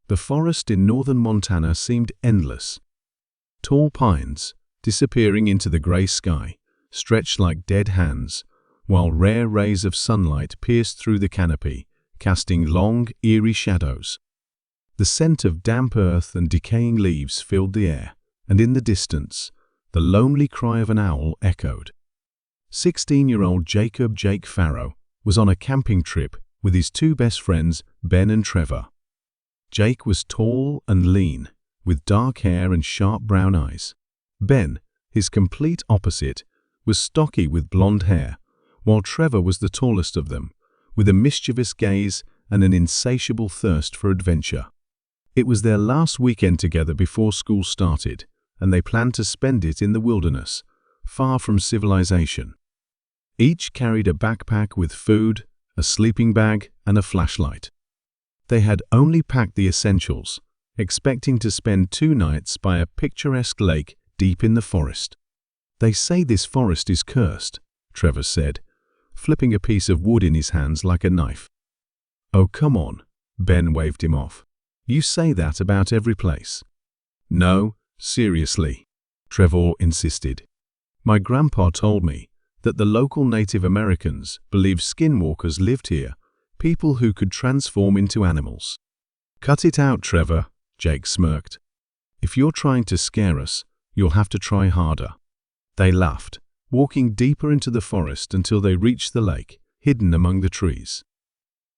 The forest in northern Montana seemed endless. Tall pines, disappearing into the gray sky, stretched like dead hands, while rare rays of sunlight pierced through the canopy, casting long, eerie shadows. The scent of damp earth and decaying leaves filled the air, and in the distance, the lonely cry of an owl echoed. 16-year-old Jake Farrow was on a camping trip with his two best friends, Ben and Trevor. Jake was tall and lean, with dark hair and sharp brown eyes. Ben, his complete opposite, was stocky with blonde hair, while Trevor was the tallest of them, with a mischievous gaze and an insatiable thirst for adventure. It was their last weekend together before school started, and they planned to spend it in the wilderness, far from civilization. Each carried a backpack with food, a sleeping bag, and a flashlight. They had only packed the essentials, expecting to spend 2 nights by a picturesque lake deep in the forest. "They say this forest is cursed," Trevor said, flipping a piece of wood in his hands like a knife. "Oh, come on," Ben waved him off. "You say that about every place." "No, seriously," Trevor insisted. "My grandpa told me that the local Native Americans believed skinwalkers lived here, people who could transform into animals." "Cut it out, Trevor," Jake smirked. "If you're trying to scare us, you'll have to try harder." They laughed, walking deeper into the forest until they reached the lake, hidden among the trees.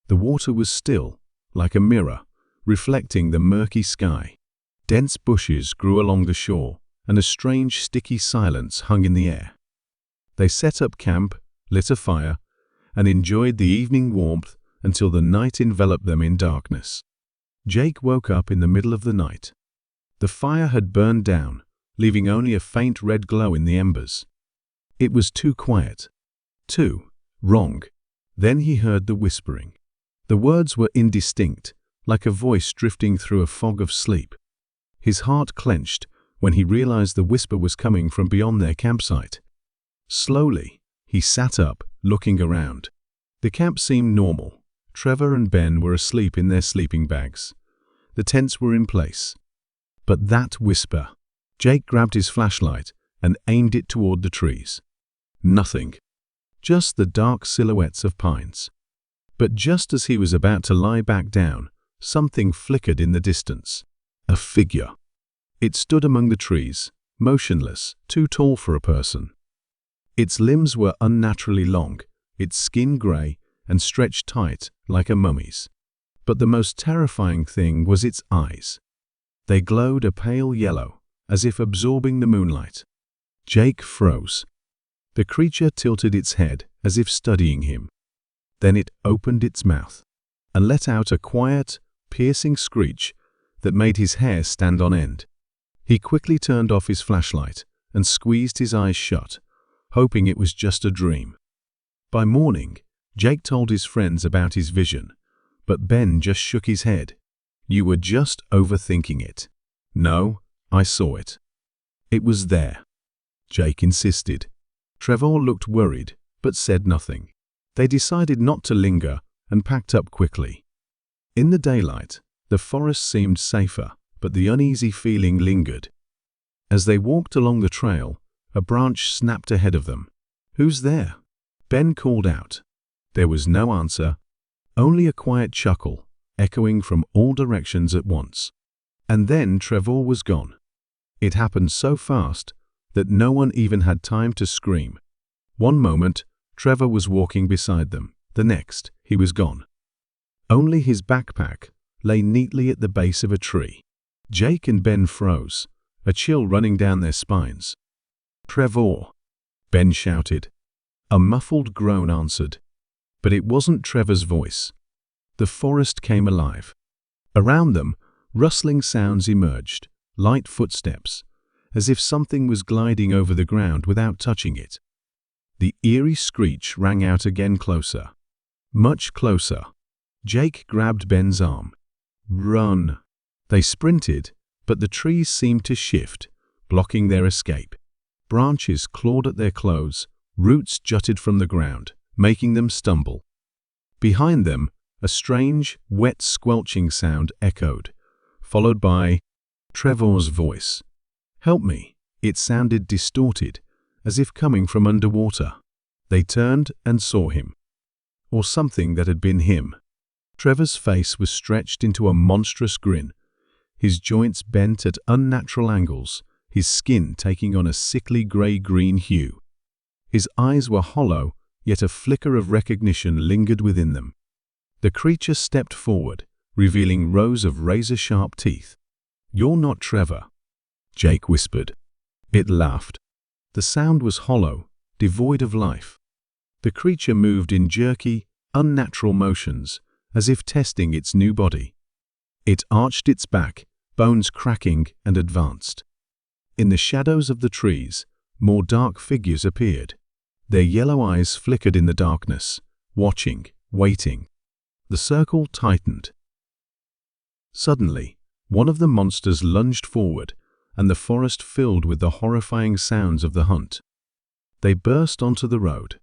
The water was still, like a mirror, reflecting the murky sky. Dense bushes grew along the shore, and a strange sticky silence hung in the air. They set up camp, lit a fire, and enjoyed the evening warmth until the night enveloped them in darkness. Jake woke up in the middle of the night. The fire had burned down, leaving only a faint red glow in the embers. It was too quiet. Too wrong. Then he heard the whispering. The words were indistinct, like a voice drifting through a fog of sleep. His heart clenched when he realized the whisper was coming from beyond their campsite. Slowly, he sat up, looking around. The camp seemed normal. Trevor and Ben were asleep in their sleeping bags. The tents were in place. But that whisper. Jake grabbed his flashlight and aimed it toward the trees. Nothing. Just the dark silhouettes of pines. But just as he was about to lie back down, something flickered in the distance. A figure. It stood among the trees, motionless, too tall for a person. Its limbs were unnaturally long, its skin gray and stretched tight like a mummy's. But the most terrifying thing was its eyes. They glowed a pale yellow, as if absorbing the moonlight. Jake froze. The creature tilted its head as if studying him. Then it opened its mouth and let out a quiet, piercing screech that made his hair stand on end. He quickly turned off his flashlight and squeezed his eyes shut, hoping it was just a dream. By morning, Jake told his friends about his vision, but Ben just shook his head. "You were just overthinking it." "No, I saw it. It was there," Jake insisted. Trevor looked worried, but said nothing. They decided not to linger and packed up quickly. In the daylight, the forest seemed safer, but the uneasy feeling lingered. As they walked along the trail, a branch snapped ahead of them. "Who's there?" Ben called out. There was no answer, only a quiet chuckle, echoing from all directions at once. And then Trevor was gone. It happened so fast that no one even had time to scream. One moment, Trevor was walking beside them. The next, he was gone. Only his backpack lay neatly at the base of a tree. Jake and Ben froze, a chill running down their spines. "Trevor!" Ben shouted. A muffled groan answered. But it wasn't Trevor's voice. The forest came alive. Around them, rustling sounds emerged, light footsteps, as if something was gliding over the ground without touching it. The eerie screech rang out again, closer. Much closer. Jake grabbed Ben's arm. "Run!" They sprinted, but the trees seemed to shift, blocking their escape. Branches clawed at their clothes, roots jutted from the ground, making them stumble. Behind them, a strange, wet squelching sound echoed, followed by Trevor's voice. "Help me." It sounded distorted, as if coming from underwater. They turned and saw him. Or something that had been him. Trevor's face was stretched into a monstrous grin, his joints bent at unnatural angles, his skin taking on a sickly grey-green hue. His eyes were hollow, yet a flicker of recognition lingered within them. The creature stepped forward, revealing rows of razor-sharp teeth. "You're not Trevor," Jake whispered. It laughed. The sound was hollow, devoid of life. The creature moved in jerky, unnatural motions, as if testing its new body. It arched its back, bones cracking, and advanced. In the shadows of the trees, more dark figures appeared. Their yellow eyes flickered in the darkness, watching, waiting. The circle tightened. Suddenly, one of the monsters lunged forward, and the forest filled with the horrifying sounds of the hunt. They burst onto the road.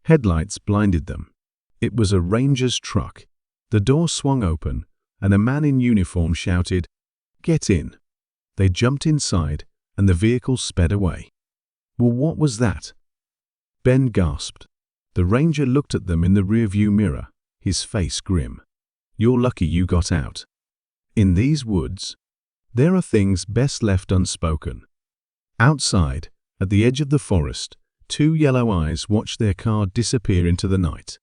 Headlights blinded them. It was a ranger's truck. The door swung open, and a man in uniform shouted, "Get in." They jumped inside, and the vehicle sped away. "Well, what was that?" Ben gasped. The ranger looked at them in the rearview mirror, his face grim. "You're lucky you got out. In these woods, there are things best left unspoken." Outside, at the edge of the forest, two yellow eyes watched their car disappear into the night.